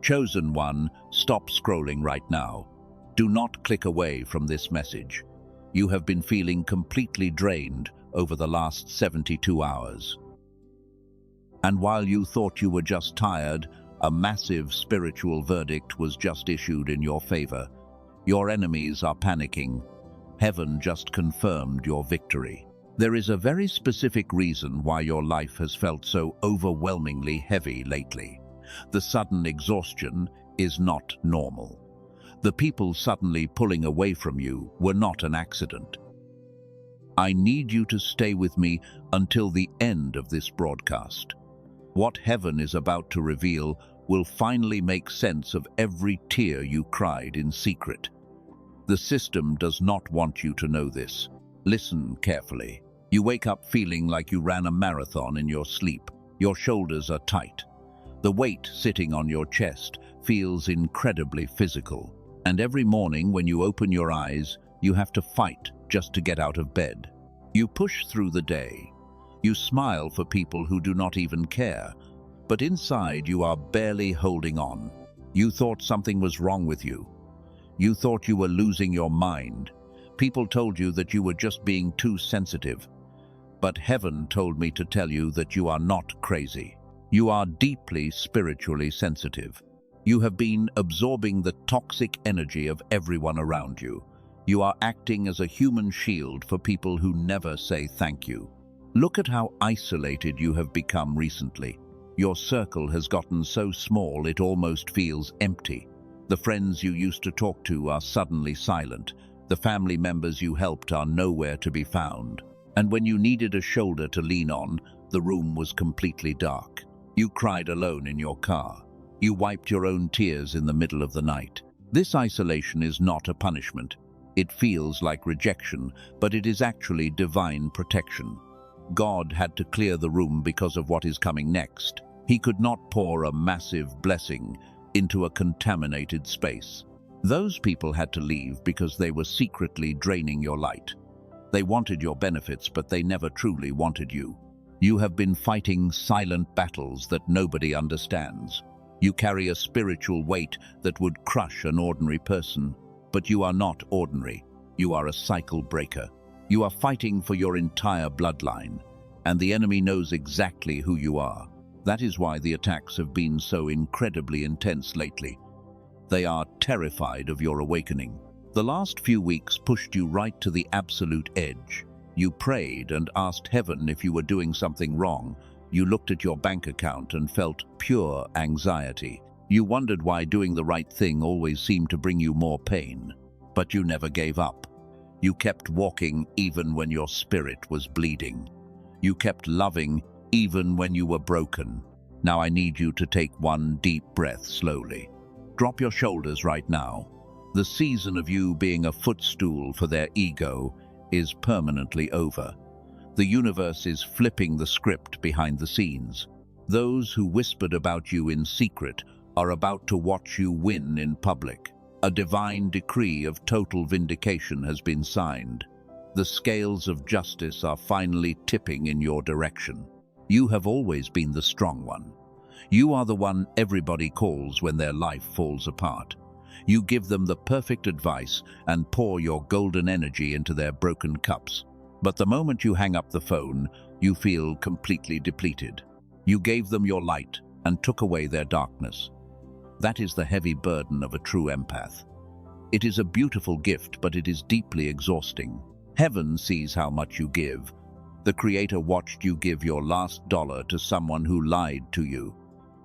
Chosen one, stop scrolling right now. Do not click away from this message. You have been feeling completely drained over the last 72 hours. And while you thought you were just tired, a massive spiritual verdict was just issued in your favor. Your enemies are panicking. Heaven just confirmed your victory. There is a very specific reason why your life has felt so overwhelmingly heavy lately. The sudden exhaustion is not normal. The people suddenly pulling away from you were not an accident. I need you to stay with me until the end of this broadcast. What heaven is about to reveal will finally make sense of every tear you cried in secret. The system does not want you to know this. Listen carefully. You wake up feeling like you ran a marathon in your sleep. Your shoulders are tight. The weight sitting on your chest feels incredibly physical. And every morning when you open your eyes, you have to fight just to get out of bed. You push through the day. You smile for people who do not even care. But inside you are barely holding on. You thought something was wrong with you. You thought you were losing your mind. People told you that you were just being too sensitive. But heaven told me to tell you that you are not crazy. You are deeply spiritually sensitive. You have been absorbing the toxic energy of everyone around you. You are acting as a human shield for people who never say thank you. Look at how isolated you have become recently. Your circle has gotten so small it almost feels empty. The friends you used to talk to are suddenly silent. The family members you helped are nowhere to be found. And when you needed a shoulder to lean on, the room was completely dark. You cried alone in your car. You wiped your own tears in the middle of the night. This isolation is not a punishment. It feels like rejection, but it is actually divine protection. God had to clear the room because of what is coming next. He could not pour a massive blessing into a contaminated space. Those people had to leave because they were secretly draining your light. They wanted your benefits, but they never truly wanted you. You have been fighting silent battles that nobody understands. You carry a spiritual weight that would crush an ordinary person, but you are not ordinary. You are a cycle breaker. You are fighting for your entire bloodline, and the enemy knows exactly who you are. That is why the attacks have been so incredibly intense lately. They are terrified of your awakening. The last few weeks pushed you right to the absolute edge. You prayed and asked heaven if you were doing something wrong. You looked at your bank account and felt pure anxiety. You wondered why doing the right thing always seemed to bring you more pain. But you never gave up. You kept walking even when your spirit was bleeding. You kept loving even when you were broken. Now I need you to take one deep breath slowly. Drop your shoulders right now. The season of you being a footstool for their ego is permanently over. The universe is flipping the script behind the scenes. Those who whispered about you in secret are about to watch you win in public. A divine decree of total vindication has been signed. The scales of justice are finally tipping in your direction. You have always been the strong one. You are the one everybody calls when their life falls apart. You give them the perfect advice and pour your golden energy into their broken cups. But the moment you hang up the phone, you feel completely depleted. You gave them your light and took away their darkness. That is the heavy burden of a true empath. It is a beautiful gift, but it is deeply exhausting. Heaven sees how much you give. The Creator watched you give your last dollar to someone who lied to you.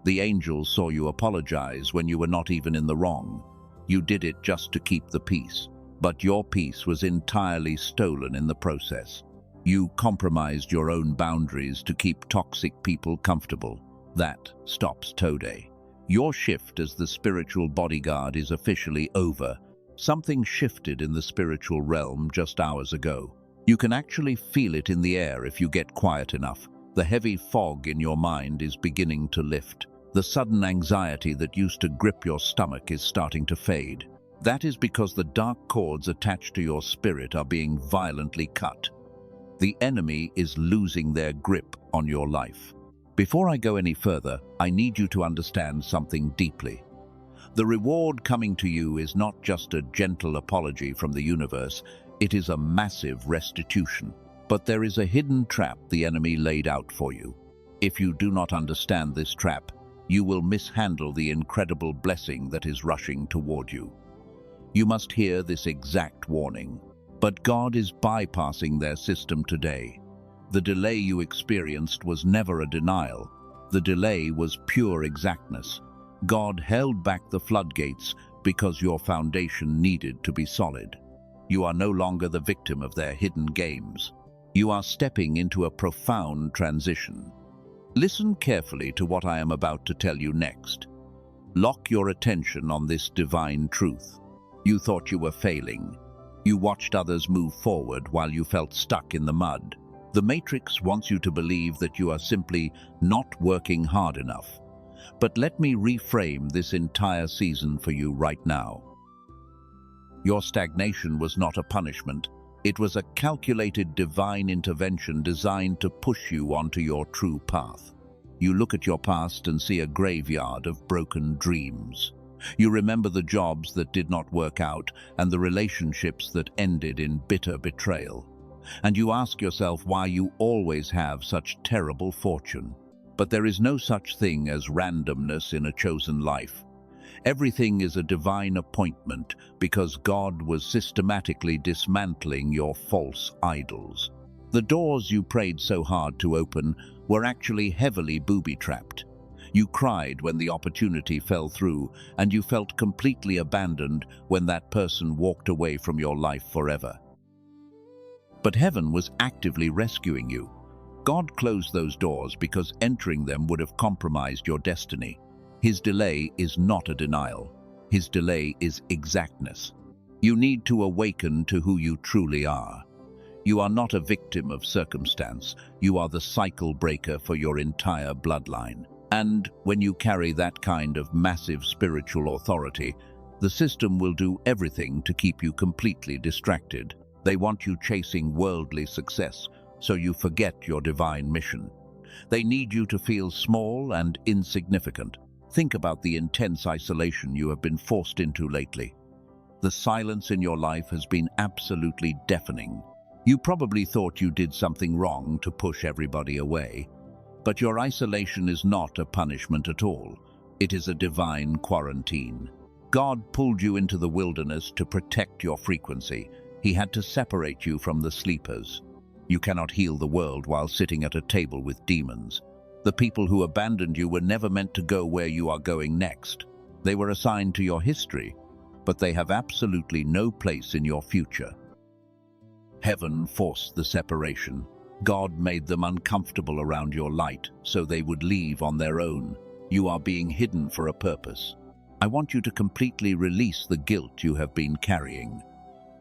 The angels saw you apologize when you were not even in the wrong. You did it just to keep the peace, but your peace was entirely stolen in the process. You compromised your own boundaries to keep toxic people comfortable. That stops today. Your shift as the spiritual bodyguard is officially over. Something shifted in the spiritual realm just hours ago. You can actually feel it in the air if you get quiet enough. The heavy fog in your mind is beginning to lift. The sudden anxiety that used to grip your stomach is starting to fade. That is because the dark cords attached to your spirit are being violently cut. The enemy is losing their grip on your life. Before I go any further, I need you to understand something deeply. The reward coming to you is not just a gentle apology from the universe, it is a massive restitution. But there is a hidden trap the enemy laid out for you. If you do not understand this trap, you will mishandle the incredible blessing that is rushing toward you. You must hear this exact warning. But God is bypassing their system today. The delay you experienced was never a denial. The delay was pure exactness. God held back the floodgates because your foundation needed to be solid. You are no longer the victim of their hidden games. You are stepping into a profound transition. Listen carefully to what I am about to tell you next. Lock your attention on this divine truth. You thought you were failing. You watched others move forward while you felt stuck in the mud. The Matrix wants you to believe that you are simply not working hard enough. But let me reframe this entire season for you right now. Your stagnation was not a punishment. It was a calculated divine intervention designed to push you onto your true path. You look at your past and see a graveyard of broken dreams. You remember the jobs that did not work out and the relationships that ended in bitter betrayal. And you ask yourself why you always have such terrible fortune. But there is no such thing as randomness in a chosen life. Everything is a divine appointment because God was systematically dismantling your false idols. The doors you prayed so hard to open were actually heavily booby-trapped. You cried when the opportunity fell through, and you felt completely abandoned when that person walked away from your life forever. But heaven was actively rescuing you. God closed those doors because entering them would have compromised your destiny. His delay is not a denial. His delay is exactness. You need to awaken to who you truly are. You are not a victim of circumstance. You are the cycle breaker for your entire bloodline. And when you carry that kind of massive spiritual authority, the system will do everything to keep you completely distracted. They want you chasing worldly success, so you forget your divine mission. They need you to feel small and insignificant. Think about the intense isolation you have been forced into lately. The silence in your life has been absolutely deafening. You probably thought you did something wrong to push everybody away. But your isolation is not a punishment at all. It is a divine quarantine. God pulled you into the wilderness to protect your frequency. He had to separate you from the sleepers. You cannot heal the world while sitting at a table with demons. The people who abandoned you were never meant to go where you are going next. They were assigned to your history, but they have absolutely no place in your future. Heaven forced the separation. God made them uncomfortable around your light, so they would leave on their own. You are being hidden for a purpose. I want you to completely release the guilt you have been carrying.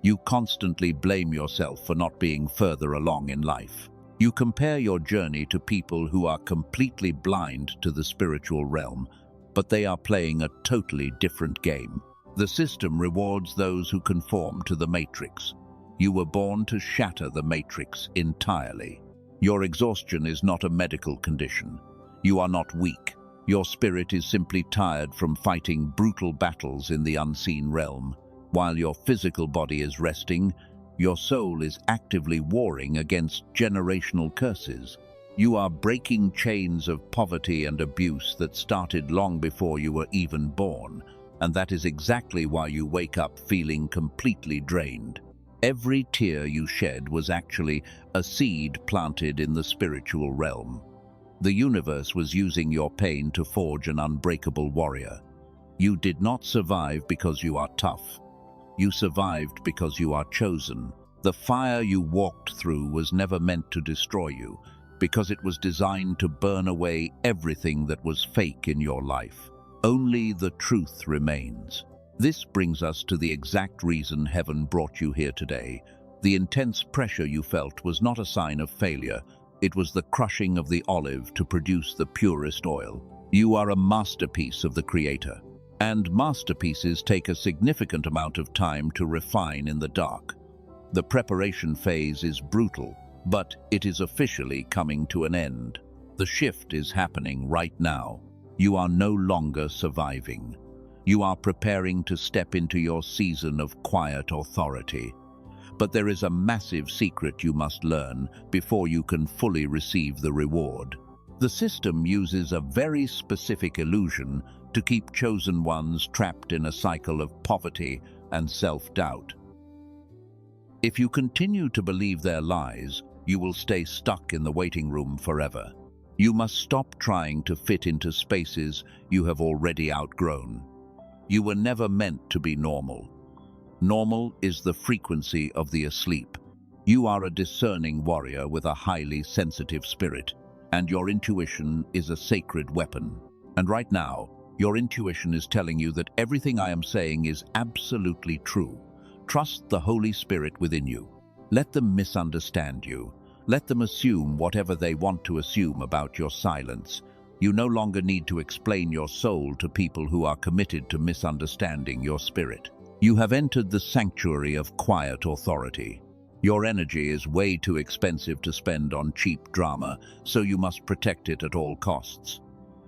You constantly blame yourself for not being further along in life. You compare your journey to people who are completely blind to the spiritual realm, but they are playing a totally different game. The system rewards those who conform to the Matrix. You were born to shatter the Matrix entirely. Your exhaustion is not a medical condition. You are not weak. Your spirit is simply tired from fighting brutal battles in the unseen realm. While your physical body is resting, your soul is actively warring against generational curses. You are breaking chains of poverty and abuse that started long before you were even born, and that is exactly why you wake up feeling completely drained. Every tear you shed was actually a seed planted in the spiritual realm. The universe was using your pain to forge an unbreakable warrior. You did not survive because you are tough. You survived because you are chosen. The fire you walked through was never meant to destroy you, because it was designed to burn away everything that was fake in your life. Only the truth remains. This brings us to the exact reason heaven brought you here today. The intense pressure you felt was not a sign of failure. It was the crushing of the olive to produce the purest oil. You are a masterpiece of the Creator, and masterpieces take a significant amount of time to refine in the dark. The preparation phase is brutal, but it is officially coming to an end. The shift is happening right now. You are no longer surviving. You are preparing to step into your season of quiet authority. But there is a massive secret you must learn before you can fully receive the reward. The system uses a very specific illusion to keep chosen ones trapped in a cycle of poverty and self-doubt. If you continue to believe their lies, you will stay stuck in the waiting room forever. You must stop trying to fit into spaces you have already outgrown. You were never meant to be normal. Normal is the frequency of the asleep. You are a discerning warrior with a highly sensitive spirit, and your intuition is a sacred weapon. And right now, your intuition is telling you that everything I am saying is absolutely true. Trust the Holy Spirit within you. Let them misunderstand you. Let them assume whatever they want to assume about your silence. You no longer need to explain your soul to people who are committed to misunderstanding your spirit. You have entered the sanctuary of quiet authority. Your energy is way too expensive to spend on cheap drama, so you must protect it at all costs.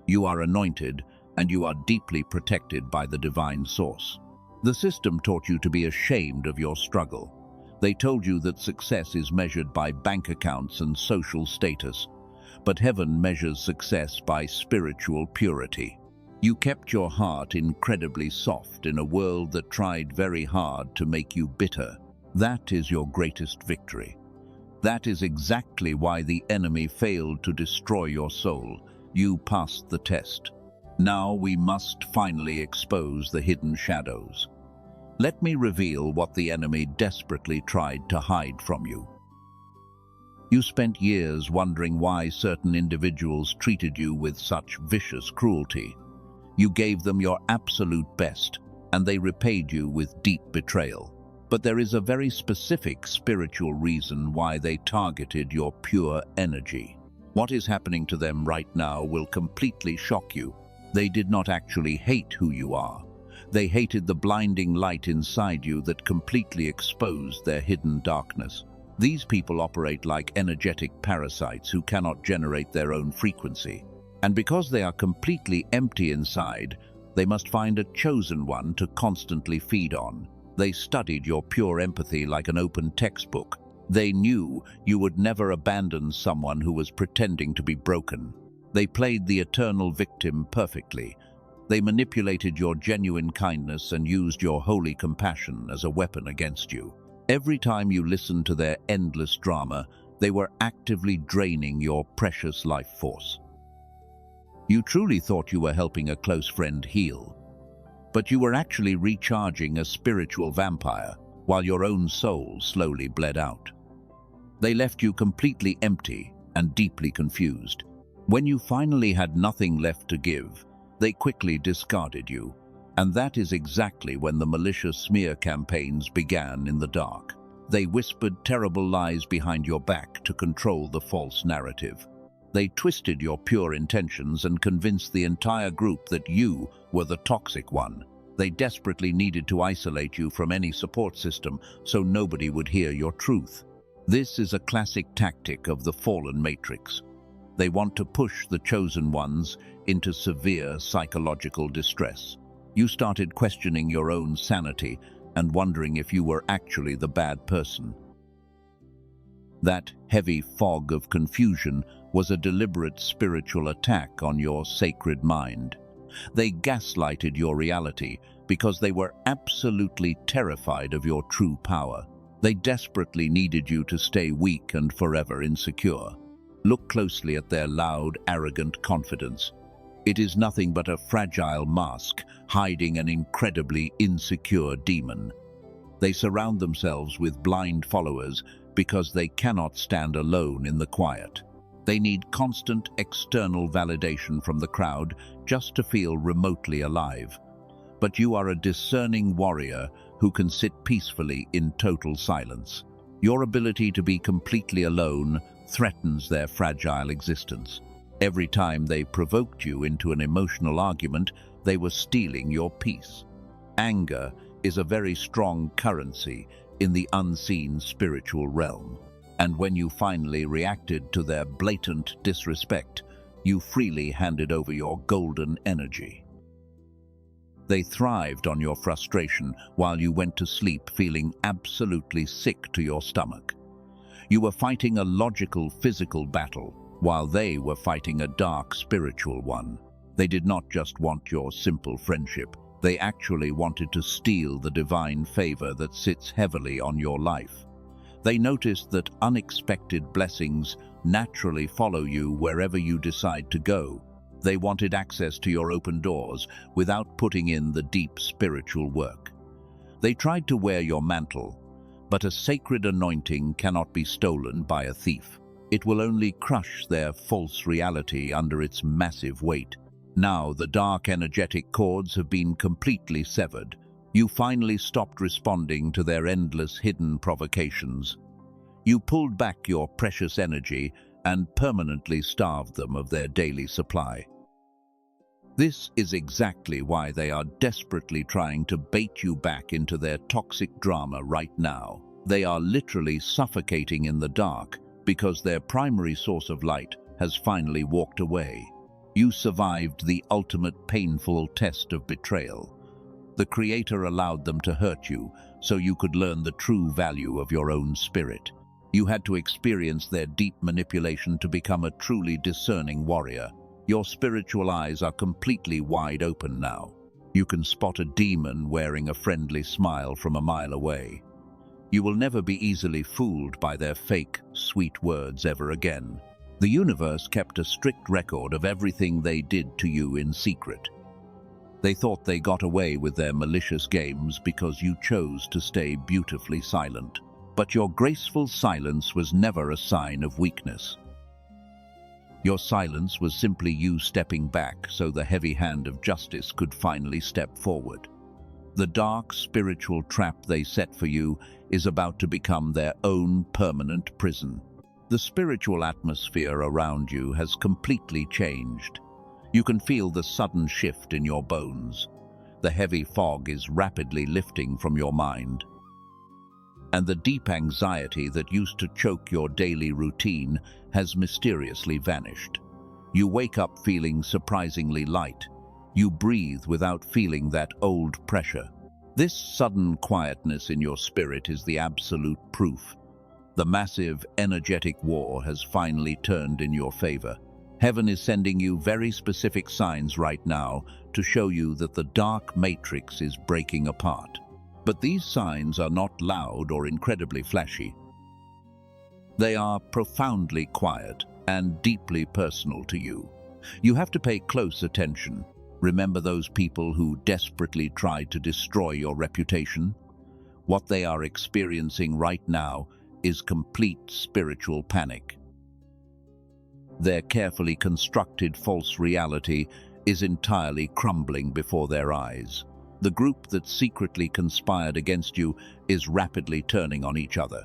You are anointed, and you are deeply protected by the divine source. The system taught you to be ashamed of your struggle. They told you that success is measured by bank accounts and social status, but heaven measures success by spiritual purity. You kept your heart incredibly soft in a world that tried very hard to make you bitter. That is your greatest victory. That is exactly why the enemy failed to destroy your soul. You passed the test. Now we must finally expose the hidden shadows. Let me reveal what the enemy desperately tried to hide from you. You spent years wondering why certain individuals treated you with such vicious cruelty. You gave them your absolute best, and they repaid you with deep betrayal. But there is a very specific spiritual reason why they targeted your pure energy. What is happening to them right now will completely shock you. They did not actually hate who you are. They hated the blinding light inside you that completely exposed their hidden darkness. These people operate like energetic parasites who cannot generate their own frequency. And because they are completely empty inside, they must find a chosen one to constantly feed on. They studied your pure empathy like an open textbook. They knew you would never abandon someone who was pretending to be broken. They played the eternal victim perfectly. They manipulated your genuine kindness and used your holy compassion as a weapon against you. Every time you listened to their endless drama, they were actively draining your precious life force. You truly thought you were helping a close friend heal, but you were actually recharging a spiritual vampire while your own soul slowly bled out. They left you completely empty and deeply confused. When you finally had nothing left to give, they quickly discarded you, and that is exactly when the malicious smear campaigns began in the dark. They whispered terrible lies behind your back to control the false narrative. They twisted your pure intentions and convinced the entire group that you were the toxic one. They desperately needed to isolate you from any support system so nobody would hear your truth. This is a classic tactic of the fallen matrix. They want to push the chosen ones into severe psychological distress. You started questioning your own sanity and wondering if you were actually the bad person. That heavy fog of confusion was a deliberate spiritual attack on your sacred mind. They gaslighted your reality because they were absolutely terrified of your true power. They desperately needed you to stay weak and forever insecure. Look closely at their loud, arrogant confidence. It is nothing but a fragile mask hiding an incredibly insecure demon. They surround themselves with blind followers because they cannot stand alone in the quiet. They need constant external validation from the crowd just to feel remotely alive. But you are a discerning warrior who can sit peacefully in total silence. Your ability to be completely alone threatens their fragile existence. Every time they provoked you into an emotional argument, they were stealing your peace. Anger is a very strong currency in the unseen spiritual realm, and when you finally reacted to their blatant disrespect, you freely handed over your golden energy. They thrived on your frustration while you went to sleep feeling absolutely sick to your stomach. You were fighting a logical physical battle, while they were fighting a dark spiritual one. They did not just want your simple friendship, they actually wanted to steal the divine favor that sits heavily on your life. They noticed that unexpected blessings naturally follow you wherever you decide to go. They wanted access to your open doors without putting in the deep spiritual work. They tried to wear your mantle, but a sacred anointing cannot be stolen by a thief. It will only crush their false reality under its massive weight. Now the dark energetic cords have been completely severed. You finally stopped responding to their endless hidden provocations. You pulled back your precious energy and permanently starved them of their daily supply. This is exactly why they are desperately trying to bait you back into their toxic drama right now. They are literally suffocating in the dark because their primary source of light has finally walked away. You survived the ultimate painful test of betrayal. The Creator allowed them to hurt you so you could learn the true value of your own spirit. You had to experience their deep manipulation to become a truly discerning warrior. Your spiritual eyes are completely wide open now. You can spot a demon wearing a friendly smile from a mile away. You will never be easily fooled by their fake, sweet words ever again. The universe kept a strict record of everything they did to you in secret. They thought they got away with their malicious games because you chose to stay beautifully silent. But your graceful silence was never a sign of weakness. Your silence was simply you stepping back so the heavy hand of justice could finally step forward. The dark spiritual trap they set for you is about to become their own permanent prison. The spiritual atmosphere around you has completely changed. You can feel the sudden shift in your bones. The heavy fog is rapidly lifting from your mind. And the deep anxiety that used to choke your daily routine has mysteriously vanished. You wake up feeling surprisingly light. You breathe without feeling that old pressure. This sudden quietness in your spirit is the absolute proof. The massive, energetic war has finally turned in your favor. Heaven is sending you very specific signs right now to show you that the dark matrix is breaking apart. But these signs are not loud or incredibly flashy. They are profoundly quiet and deeply personal to you. You have to pay close attention. Remember those people who desperately tried to destroy your reputation? What they are experiencing right now is complete spiritual panic. Their carefully constructed false reality is entirely crumbling before their eyes. The group that secretly conspired against you is rapidly turning on each other.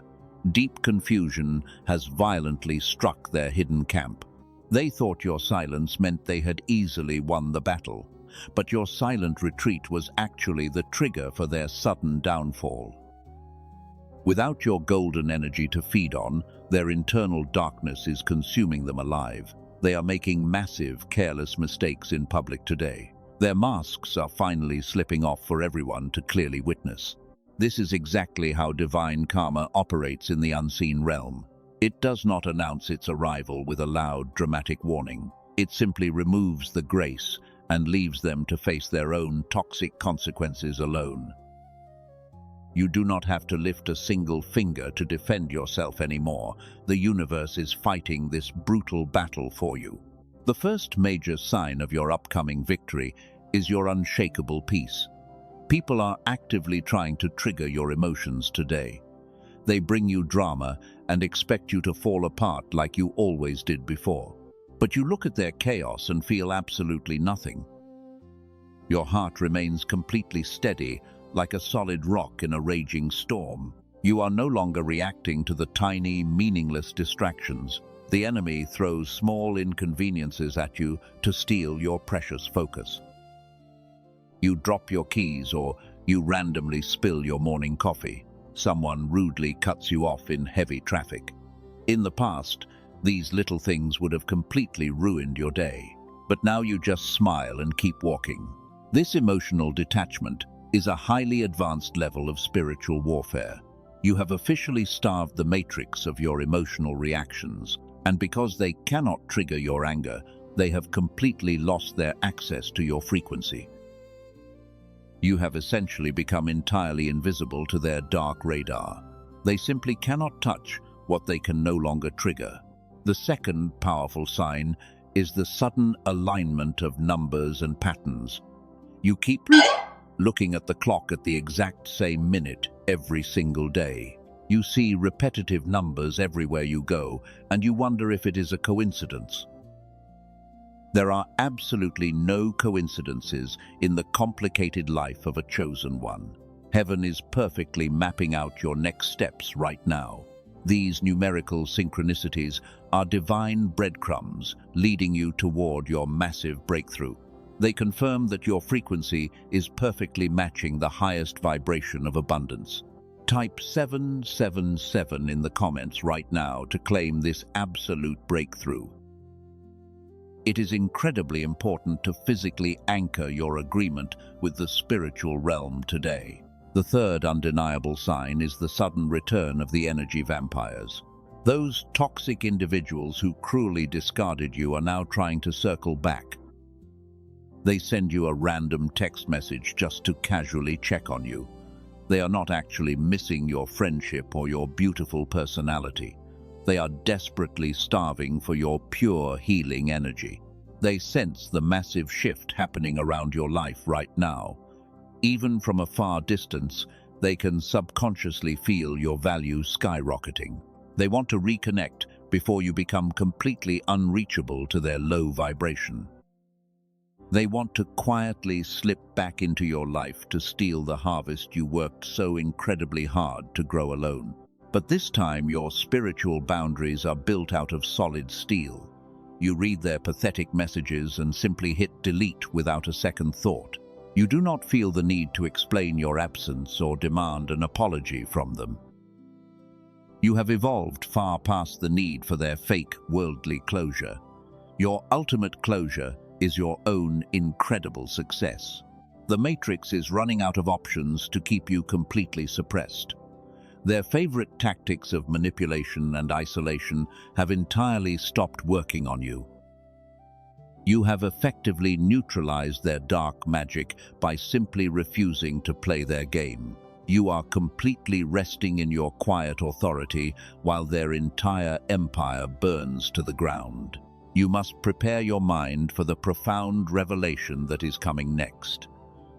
Deep confusion has violently struck their hidden camp. They thought your silence meant they had easily won the battle, but your silent retreat was actually the trigger for their sudden downfall. Without your golden energy to feed on, their internal darkness is consuming them alive. They are making massive, careless mistakes in public today. Their masks are finally slipping off for everyone to clearly witness. This is exactly how divine karma operates in the unseen realm. It does not announce its arrival with a loud, dramatic warning. It simply removes the grace and leaves them to face their own toxic consequences alone. You do not have to lift a single finger to defend yourself anymore. The universe is fighting this brutal battle for you. The first major sign of your upcoming victory is your unshakable peace. People are actively trying to trigger your emotions today. They bring you drama and expect you to fall apart like you always did before. But you look at their chaos and feel absolutely nothing. Your heart remains completely steady, like a solid rock in a raging storm. You are no longer reacting to the tiny, meaningless distractions. The enemy throws small inconveniences at you to steal your precious focus. You drop your keys or you randomly spill your morning coffee. Someone rudely cuts you off in heavy traffic. In the past, these little things would have completely ruined your day. But now you just smile and keep walking. This emotional detachment is a highly advanced level of spiritual warfare. You have officially starved the matrix of your emotional reactions, and because they cannot trigger your anger, they have completely lost their access to your frequency. You have essentially become entirely invisible to their dark radar. They simply cannot touch what they can no longer trigger. The second powerful sign is the sudden alignment of numbers and patterns. You keep looking at the clock at the exact same minute every single day. You see repetitive numbers everywhere you go, and you wonder if it is a coincidence. There are absolutely no coincidences in the complicated life of a chosen one. Heaven is perfectly mapping out your next steps right now. These numerical synchronicities are divine breadcrumbs leading you toward your massive breakthrough. They confirm that your frequency is perfectly matching the highest vibration of abundance. Type 777 in the comments right now to claim this absolute breakthrough. It is incredibly important to physically anchor your agreement with the spiritual realm today. The third undeniable sign is the sudden return of the energy vampires. Those toxic individuals who cruelly discarded you are now trying to circle back. They send you a random text message just to casually check on you. They are not actually missing your friendship or your beautiful personality. They are desperately starving for your pure healing energy. They sense the massive shift happening around your life right now. Even from a far distance, they can subconsciously feel your value skyrocketing. They want to reconnect before you become completely unreachable to their low vibration. They want to quietly slip back into your life to steal the harvest you worked so incredibly hard to grow alone. But this time, your spiritual boundaries are built out of solid steel. You read their pathetic messages and simply hit delete without a second thought. You do not feel the need to explain your absence or demand an apology from them. You have evolved far past the need for their fake worldly closure. Your ultimate closure is your own incredible success. The Matrix is running out of options to keep you completely suppressed. Their favorite tactics of manipulation and isolation have entirely stopped working on you. You have effectively neutralized their dark magic by simply refusing to play their game. You are completely resting in your quiet authority while their entire empire burns to the ground. You must prepare your mind for the profound revelation that is coming next.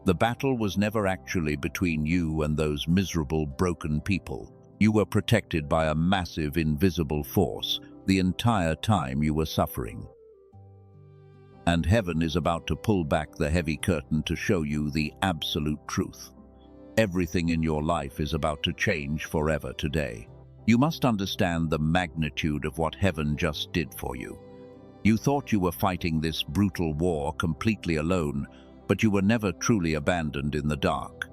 The battle was never actually between you and those miserable, broken people. You were protected by a massive, invisible force the entire time you were suffering. And heaven is about to pull back the heavy curtain to show you the absolute truth. Everything in your life is about to change forever today. You must understand the magnitude of what heaven just did for you. You thought you were fighting this brutal war completely alone, but you were never truly abandoned in the dark.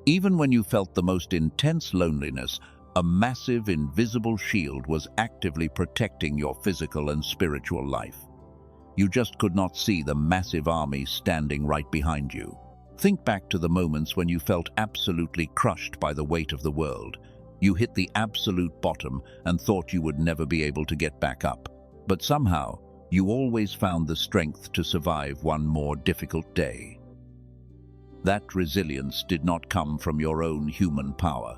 Even when you felt the most intense loneliness, a massive invisible shield was actively protecting your physical and spiritual life. You just could not see the massive army standing right behind you. Think back to the moments when you felt absolutely crushed by the weight of the world. You hit the absolute bottom and thought you would never be able to get back up. But somehow, you always found the strength to survive one more difficult day. That resilience did not come from your own human power.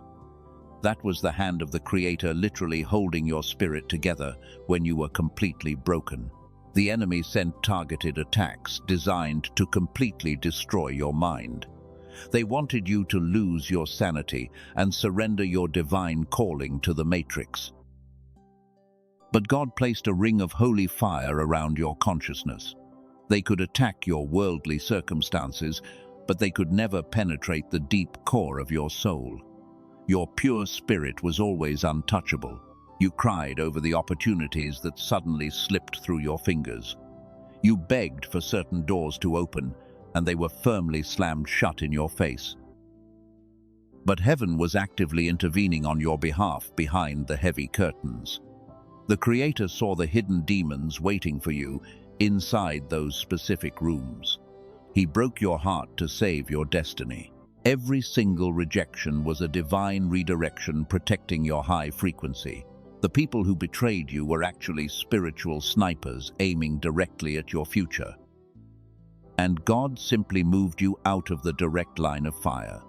That was the hand of the Creator literally holding your spirit together when you were completely broken. The enemy sent targeted attacks designed to completely destroy your mind. They wanted you to lose your sanity and surrender your divine calling to the Matrix. But God placed a ring of holy fire around your consciousness. They could attack your worldly circumstances, but they could never penetrate the deep core of your soul. Your pure spirit was always untouchable. You cried over the opportunities that suddenly slipped through your fingers. You begged for certain doors to open, and they were firmly slammed shut in your face. But heaven was actively intervening on your behalf behind the heavy curtains. The Creator saw the hidden demons waiting for you inside those specific rooms. He broke your heart to save your destiny. Every single rejection was a divine redirection protecting your high frequency. The people who betrayed you were actually spiritual snipers aiming directly at your future. And God simply moved you out of the direct line of fire.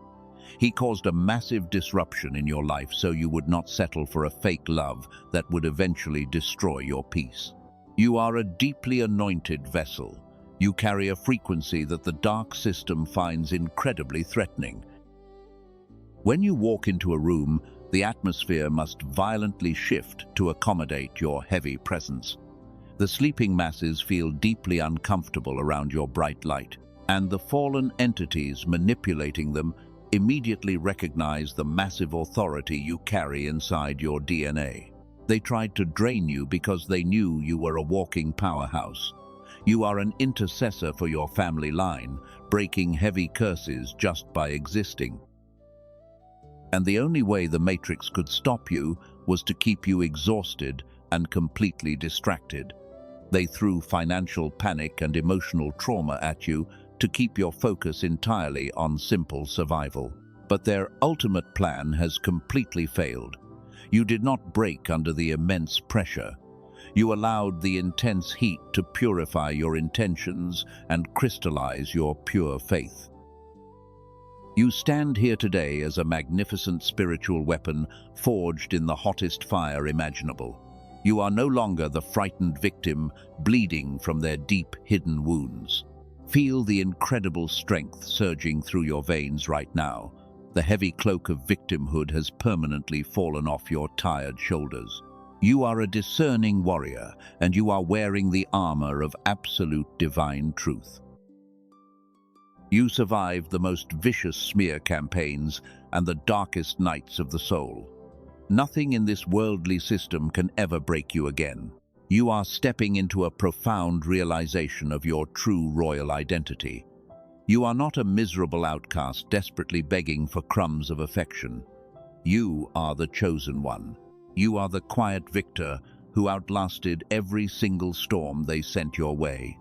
He caused a massive disruption in your life so you would not settle for a fake love that would eventually destroy your peace. You are a deeply anointed vessel. You carry a frequency that the dark system finds incredibly threatening. When you walk into a room, the atmosphere must violently shift to accommodate your heavy presence. The sleeping masses feel deeply uncomfortable around your bright light, and the fallen entities manipulating them immediately recognize the massive authority you carry inside your DNA. They tried to drain you because they knew you were a walking powerhouse. You are an intercessor for your family line, breaking heavy curses just by existing. And the only way the Matrix could stop you was to keep you exhausted and completely distracted. They threw financial panic and emotional trauma at you to keep your focus entirely on simple survival. But their ultimate plan has completely failed. You did not break under the immense pressure. You allowed the intense heat to purify your intentions and crystallize your pure faith. You stand here today as a magnificent spiritual weapon forged in the hottest fire imaginable. You are no longer the frightened victim bleeding from their deep, hidden wounds. Feel the incredible strength surging through your veins right now. The heavy cloak of victimhood has permanently fallen off your tired shoulders. You are a discerning warrior, and you are wearing the armor of absolute divine truth. You survived the most vicious smear campaigns and the darkest nights of the soul. Nothing in this worldly system can ever break you again. You are stepping into a profound realization of your true royal identity. You are not a miserable outcast desperately begging for crumbs of affection. You are the chosen one. You are the quiet victor who outlasted every single storm they sent your way.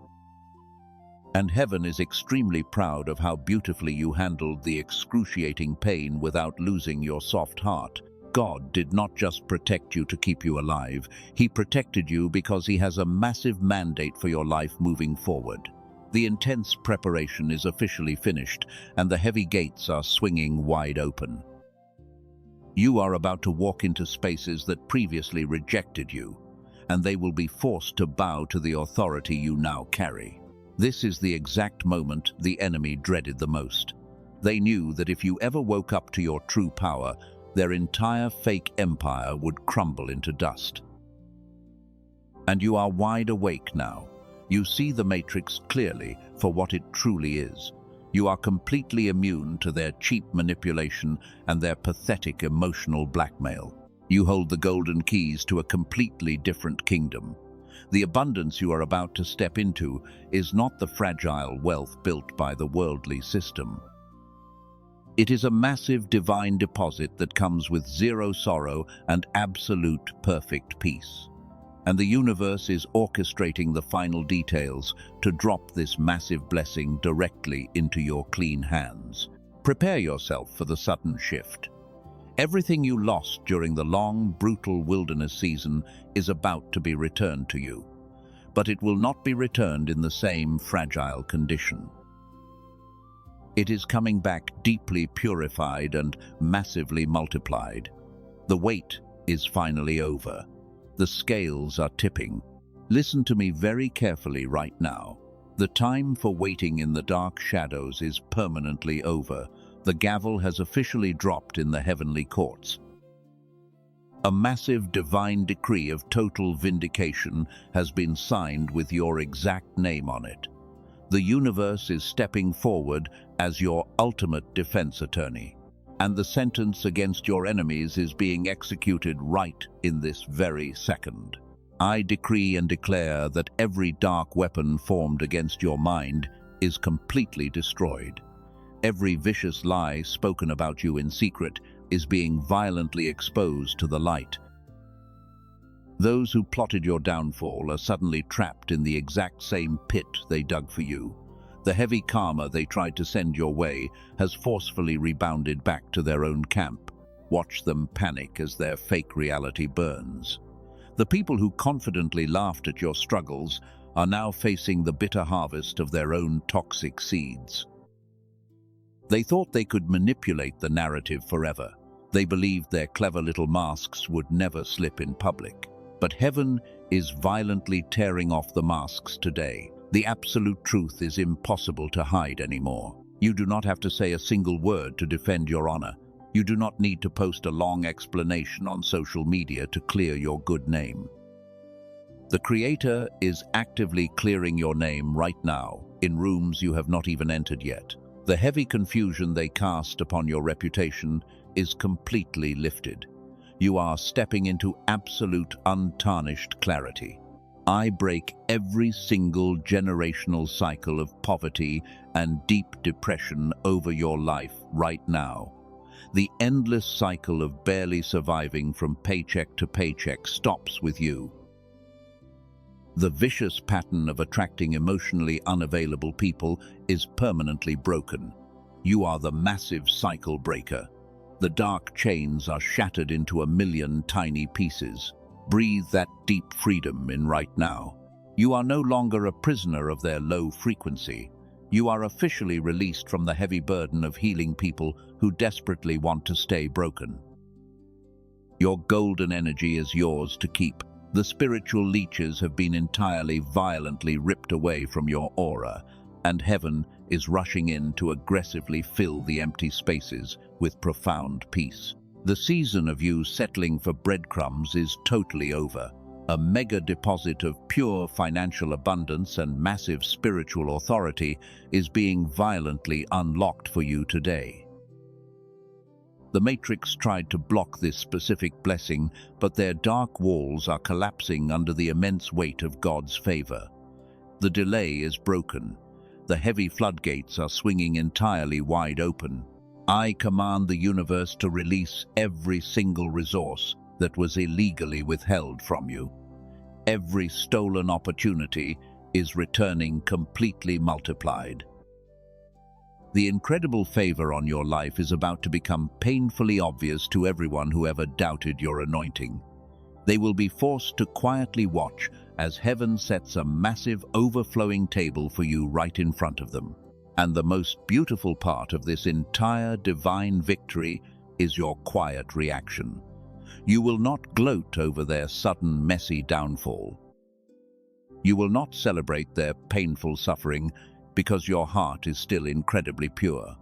And heaven is extremely proud of how beautifully you handled the excruciating pain without losing your soft heart. God did not just protect you to keep you alive. He protected you because He has a massive mandate for your life moving forward. The intense preparation is officially finished, and the heavy gates are swinging wide open. You are about to walk into spaces that previously rejected you, and they will be forced to bow to the authority you now carry. This is the exact moment the enemy dreaded the most. They knew that if you ever woke up to your true power, their entire fake empire would crumble into dust. And you are wide awake now. You see the Matrix clearly for what it truly is. You are completely immune to their cheap manipulation and their pathetic emotional blackmail. You hold the golden keys to a completely different kingdom. The abundance you are about to step into is not the fragile wealth built by the worldly system. It is a massive divine deposit that comes with zero sorrow and absolute perfect peace. And the universe is orchestrating the final details to drop this massive blessing directly into your clean hands. Prepare yourself for the sudden shift. Everything you lost during the long, brutal wilderness season is about to be returned to you. But it will not be returned in the same fragile condition. It is coming back deeply purified and massively multiplied. The wait is finally over. The scales are tipping. Listen to me very carefully right now. The time for waiting in the dark shadows is permanently over. The gavel has officially dropped in the heavenly courts. A massive divine decree of total vindication has been signed with your exact name on it. The universe is stepping forward as your ultimate defense attorney, and the sentence against your enemies is being executed right in this very second. I decree and declare that every dark weapon formed against your mind is completely destroyed. Every vicious lie spoken about you in secret is being violently exposed to the light. Those who plotted your downfall are suddenly trapped in the exact same pit they dug for you. The heavy karma they tried to send your way has forcefully rebounded back to their own camp. Watch them panic as their fake reality burns. The people who confidently laughed at your struggles are now facing the bitter harvest of their own toxic seeds. They thought they could manipulate the narrative forever. They believed their clever little masks would never slip in public. But heaven is violently tearing off the masks today. The absolute truth is impossible to hide anymore. You do not have to say a single word to defend your honor. You do not need to post a long explanation on social media to clear your good name. The Creator is actively clearing your name right now, in rooms you have not even entered yet. The heavy confusion they cast upon your reputation is completely lifted. You are stepping into absolute, untarnished clarity. I break every single generational cycle of poverty and deep depression over your life right now. The endless cycle of barely surviving from paycheck to paycheck stops with you. The vicious pattern of attracting emotionally unavailable people is permanently broken. You are the massive cycle breaker. The dark chains are shattered into a million tiny pieces. Breathe that deep freedom in right now. You are no longer a prisoner of their low frequency. You are officially released from the heavy burden of healing people who desperately want to stay broken. Your golden energy is yours to keep. The spiritual leeches have been entirely violently ripped away from your aura, and heaven is rushing in to aggressively fill the empty spaces with profound peace. The season of you settling for breadcrumbs is totally over. A mega deposit of pure financial abundance and massive spiritual authority is being violently unlocked for you today. The Matrix tried to block this specific blessing, but their dark walls are collapsing under the immense weight of God's favor. The delay is broken. The heavy floodgates are swinging entirely wide open. I command the universe to release every single resource that was illegally withheld from you. Every stolen opportunity is returning completely multiplied. The incredible favor on your life is about to become painfully obvious to everyone who ever doubted your anointing. They will be forced to quietly watch as heaven sets a massive overflowing table for you right in front of them. And the most beautiful part of this entire divine victory is your quiet reaction. You will not gloat over their sudden, messy downfall. You will not celebrate their painful suffering because your heart is still incredibly pure.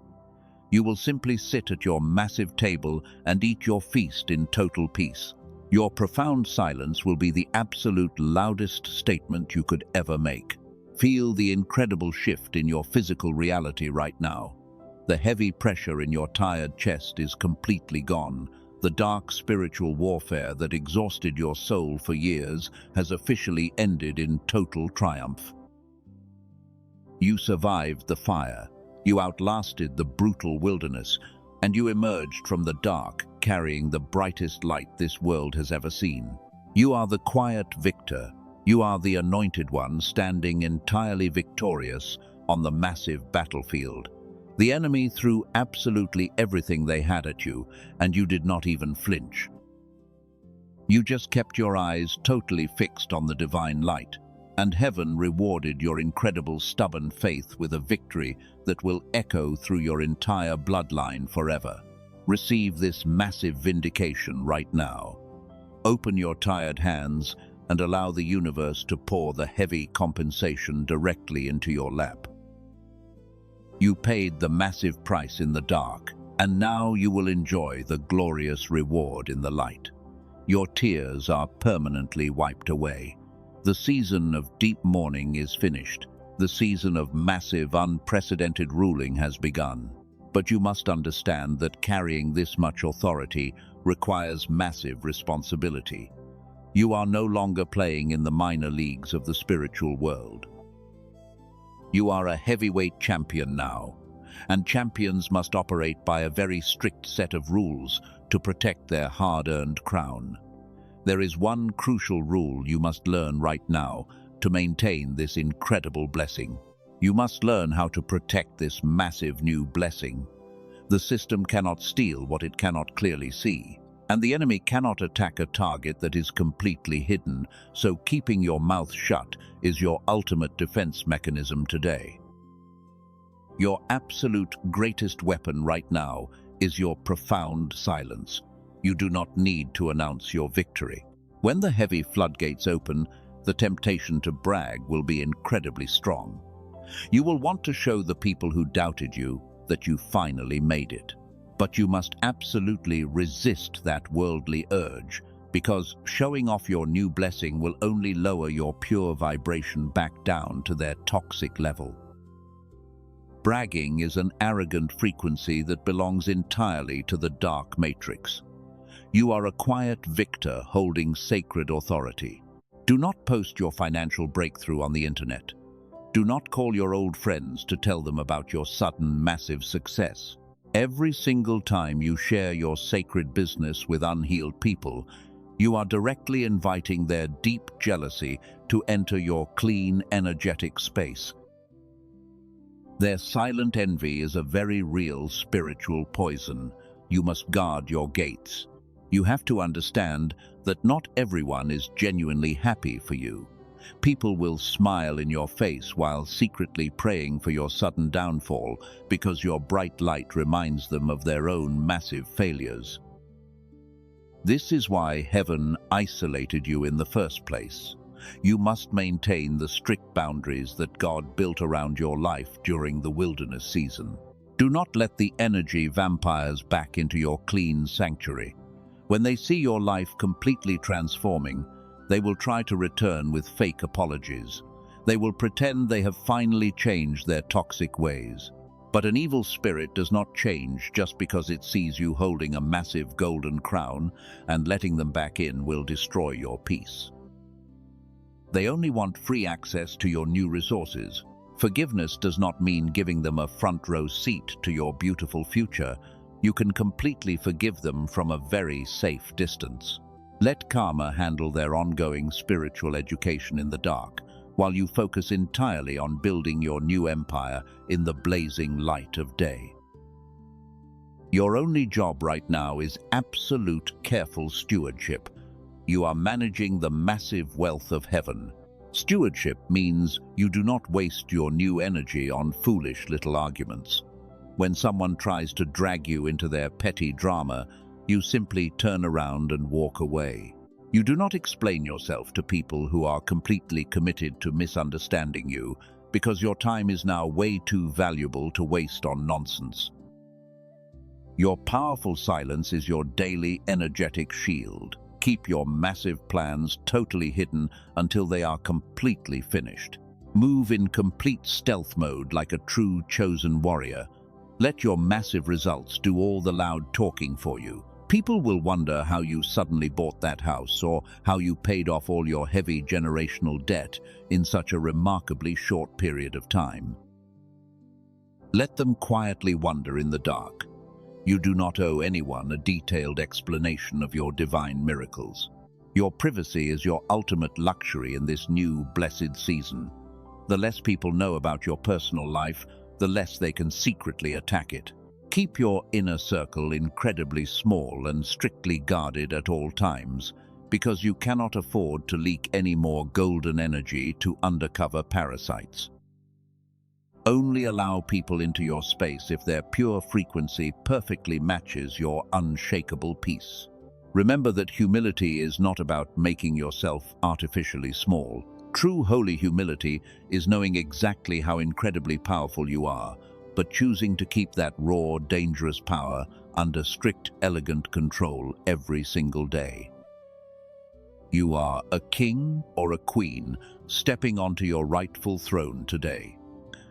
You will simply sit at your massive table and eat your feast in total peace. Your profound silence will be the absolute loudest statement you could ever make. Feel the incredible shift in your physical reality right now. The heavy pressure in your tired chest is completely gone. The dark spiritual warfare that exhausted your soul for years has officially ended in total triumph. You survived the fire, you outlasted the brutal wilderness, and you emerged from the dark carrying the brightest light this world has ever seen. You are the quiet victor. You are the anointed one standing entirely victorious on the massive battlefield. The enemy threw absolutely everything they had at you, and you did not even flinch. You just kept your eyes totally fixed on the divine light, and heaven rewarded your incredible stubborn faith with a victory that will echo through your entire bloodline forever. Receive this massive vindication right now. Open your tired hands and allow the universe to pour the heavy compensation directly into your lap. You paid the massive price in the dark, and now you will enjoy the glorious reward in the light. Your tears are permanently wiped away. The season of deep mourning is finished. The season of massive, unprecedented ruling has begun. But you must understand that carrying this much authority requires massive responsibility. You are no longer playing in the minor leagues of the spiritual world. You are a heavyweight champion now, and champions must operate by a very strict set of rules to protect their hard-earned crown. There is one crucial rule you must learn right now to maintain this incredible blessing. You must learn how to protect this massive new blessing. The system cannot steal what it cannot clearly see, and the enemy cannot attack a target that is completely hidden, so keeping your mouth shut is your ultimate defense mechanism today. Your absolute greatest weapon right now is your profound silence. You do not need to announce your victory. When the heavy floodgates open, the temptation to brag will be incredibly strong. You will want to show the people who doubted you that you finally made it. But you must absolutely resist that worldly urge, because showing off your new blessing will only lower your pure vibration back down to their toxic level. Bragging is an arrogant frequency that belongs entirely to the dark matrix. You are a quiet victor holding sacred authority. Do not post your financial breakthrough on the internet. Do not call your old friends to tell them about your sudden massive success. Every single time you share your sacred business with unhealed people, you are directly inviting their deep jealousy to enter your clean, energetic space. Their silent envy is a very real spiritual poison. You must guard your gates. You have to understand that not everyone is genuinely happy for you. People will smile in your face while secretly praying for your sudden downfall because your bright light reminds them of their own massive failures. This is why heaven isolated you in the first place. You must maintain the strict boundaries that God built around your life during the wilderness season. Do not let the energy vampires back into your clean sanctuary. When they see your life completely transforming, they will try to return with fake apologies. They will pretend they have finally changed their toxic ways. But an evil spirit does not change just because it sees you holding a massive golden crown, and letting them back in will destroy your peace. They only want free access to your new resources. Forgiveness does not mean giving them a front-row seat to your beautiful future. You can completely forgive them from a very safe distance. Let karma handle their ongoing spiritual education in the dark, while you focus entirely on building your new empire in the blazing light of day. Your only job right now is absolute careful stewardship. You are managing the massive wealth of heaven. Stewardship means you do not waste your new energy on foolish little arguments. When someone tries to drag you into their petty drama, you simply turn around and walk away. You do not explain yourself to people who are completely committed to misunderstanding you, because your time is now way too valuable to waste on nonsense. Your powerful silence is your daily energetic shield. Keep your massive plans totally hidden until they are completely finished. Move in complete stealth mode like a true chosen warrior. Let your massive results do all the loud talking for you. People will wonder how you suddenly bought that house or how you paid off all your heavy generational debt in such a remarkably short period of time. Let them quietly wonder in the dark. You do not owe anyone a detailed explanation of your divine miracles. Your privacy is your ultimate luxury in this new blessed season. The less people know about your personal life, the less they can secretly attack it. Keep your inner circle incredibly small and strictly guarded at all times, because you cannot afford to leak any more golden energy to undercover parasites. Only allow people into your space if their pure frequency perfectly matches your unshakable peace. Remember that humility is not about making yourself artificially small. True holy humility is knowing exactly how incredibly powerful you are, but choosing to keep that raw, dangerous power under strict, elegant control every single day. You are a king or a queen stepping onto your rightful throne today.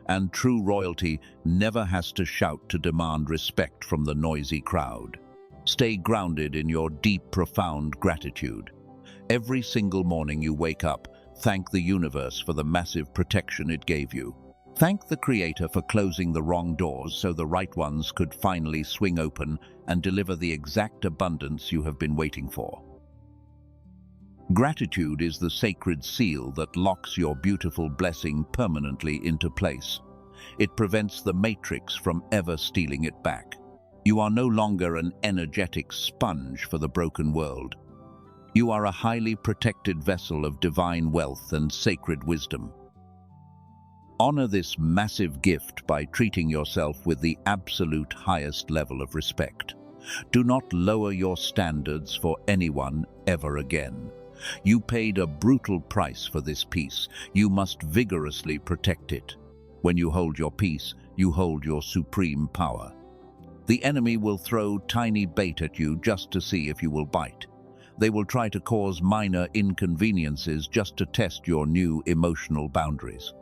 And true royalty never has to shout to demand respect from the noisy crowd. Stay grounded in your deep, profound gratitude. Every single morning you wake up, thank the universe for the massive protection it gave you. Thank the Creator for closing the wrong doors so the right ones could finally swing open and deliver the exact abundance you have been waiting for. Gratitude is the sacred seal that locks your beautiful blessing permanently into place. It prevents the matrix from ever stealing it back. You are no longer an energetic sponge for the broken world. You are a highly protected vessel of divine wealth and sacred wisdom. Honor this massive gift by treating yourself with the absolute highest level of respect. Do not lower your standards for anyone ever again. You paid a brutal price for this peace. You must vigorously protect it. When you hold your peace, you hold your supreme power. The enemy will throw tiny bait at you just to see if you will bite. They will try to cause minor inconveniences just to test your new emotional boundaries.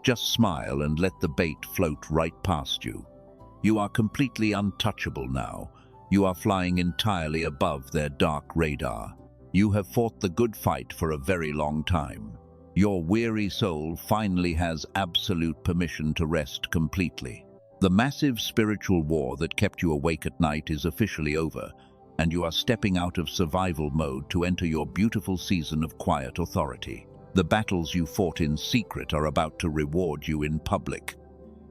Just smile and let the bait float right past you. You are completely untouchable now. You are flying entirely above their dark radar. You have fought the good fight for a very long time. Your weary soul finally has absolute permission to rest completely. The massive spiritual war that kept you awake at night is officially over, and you are stepping out of survival mode to enter your beautiful season of quiet authority. The battles you fought in secret are about to reward you in public.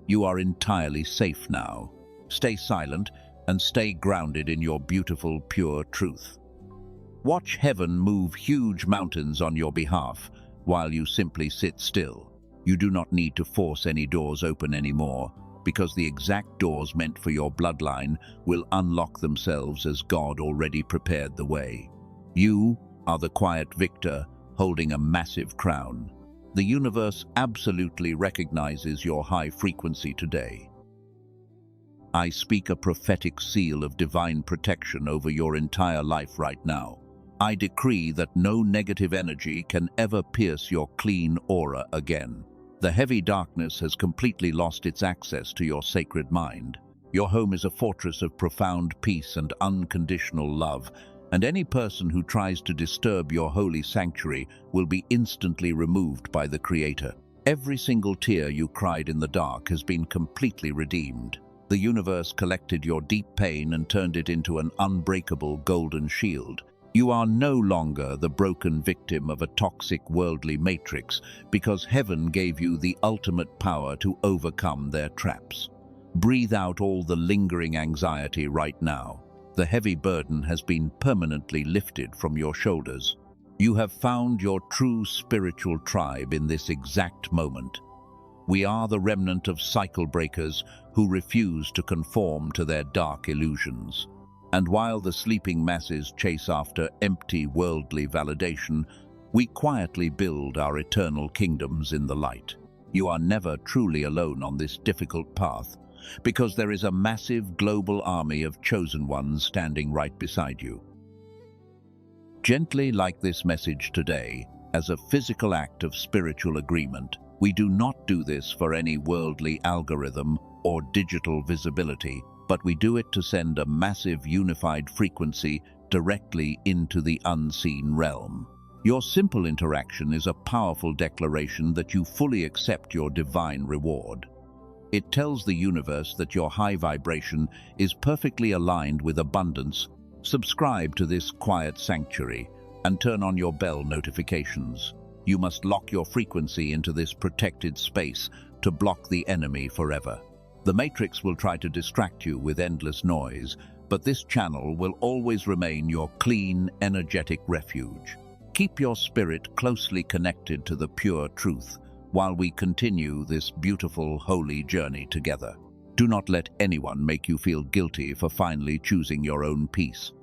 You are entirely safe now. Stay silent and stay grounded in your beautiful, pure truth. Watch heaven move huge mountains on your behalf while you simply sit still. You do not need to force any doors open anymore, because the exact doors meant for your bloodline will unlock themselves as God already prepared the way. You are the quiet victor holding a massive crown. The universe absolutely recognizes your high frequency today. I speak a prophetic seal of divine protection over your entire life right now. I decree that no negative energy can ever pierce your clean aura again. The heavy darkness has completely lost its access to your sacred mind. Your home is a fortress of profound peace and unconditional love, and any person who tries to disturb your holy sanctuary will be instantly removed by the Creator. Every single tear you cried in the dark has been completely redeemed. The universe collected your deep pain and turned it into an unbreakable golden shield. You are no longer the broken victim of a toxic worldly matrix, because heaven gave you the ultimate power to overcome their traps. Breathe out all the lingering anxiety right now. The heavy burden has been permanently lifted from your shoulders. You have found your true spiritual tribe in this exact moment. We are the remnant of cycle breakers who refuse to conform to their dark illusions. And while the sleeping masses chase after empty worldly validation, we quietly build our eternal kingdoms in the light. You are never truly alone on this difficult path, because there is a massive global army of chosen ones standing right beside you. Gently like this message today, as a physical act of spiritual agreement. We do not do this for any worldly algorithm or digital visibility, but we do it to send a massive unified frequency directly into the unseen realm. Your simple interaction is a powerful declaration that you fully accept your divine reward. It tells the universe that your high vibration is perfectly aligned with abundance. Subscribe to this quiet sanctuary and turn on your bell notifications. You must lock your frequency into this protected space to block the enemy forever. The Matrix will try to distract you with endless noise, but this channel will always remain your clean, energetic refuge. Keep your spirit closely connected to the pure truth while we continue this beautiful, holy journey together. Do not let anyone make you feel guilty for finally choosing your own peace.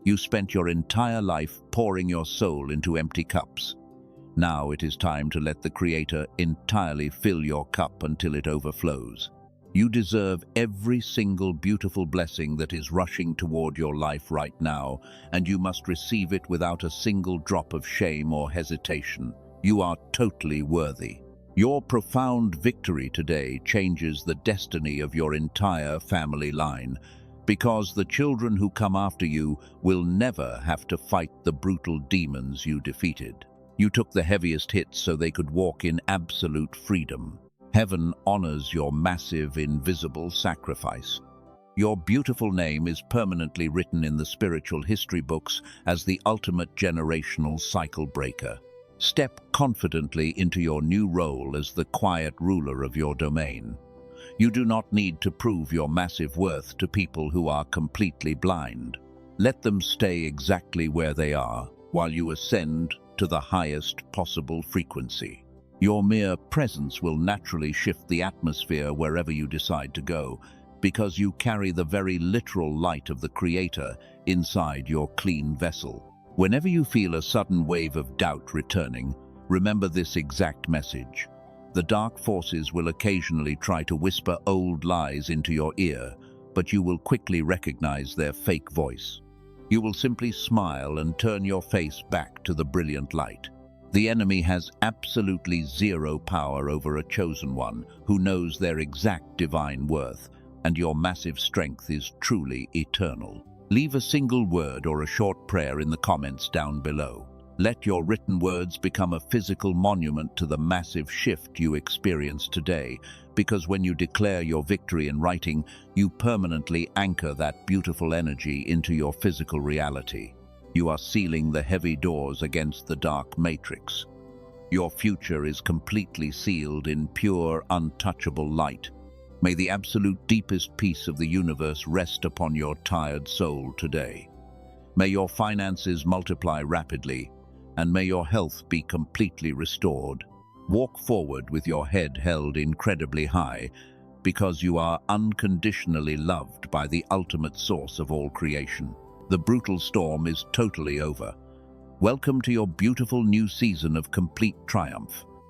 You spent your entire life pouring your soul into empty cups. Now it is time to let the Creator entirely fill your cup until it overflows. You deserve every single beautiful blessing that is rushing toward your life right now, and you must receive it without a single drop of shame or hesitation. You are totally worthy. Your profound victory today changes the destiny of your entire family line, because the children who come after you will never have to fight the brutal demons you defeated. You took the heaviest hits so they could walk in absolute freedom. Heaven honors your massive, invisible sacrifice. Your beautiful name is permanently written in the spiritual history books as the ultimate generational cycle breaker. Step confidently into your new role as the quiet ruler of your domain. You do not need to prove your massive worth to people who are completely blind. Let them stay exactly where they are while you ascend to the highest possible frequency. Your mere presence will naturally shift the atmosphere wherever you decide to go, because you carry the very literal light of the Creator inside your clean vessel. Whenever you feel a sudden wave of doubt returning, remember this exact message. The dark forces will occasionally try to whisper old lies into your ear, but you will quickly recognize their fake voice. You will simply smile and turn your face back to the brilliant light. The enemy has absolutely zero power over a chosen one who knows their exact divine worth, and your massive strength is truly eternal. Leave a single word or a short prayer in the comments down below. Let your written words become a physical monument to the massive shift you experience today, because when you declare your victory in writing, you permanently anchor that beautiful energy into your physical reality. You are sealing the heavy doors against the dark matrix. Your future is completely sealed in pure, untouchable light. May the absolute deepest peace of the universe rest upon your tired soul today. May your finances multiply rapidly, and may your health be completely restored. Walk forward with your head held incredibly high, because you are unconditionally loved by the ultimate source of all creation. The brutal storm is totally over. Welcome to your beautiful new season of complete triumph.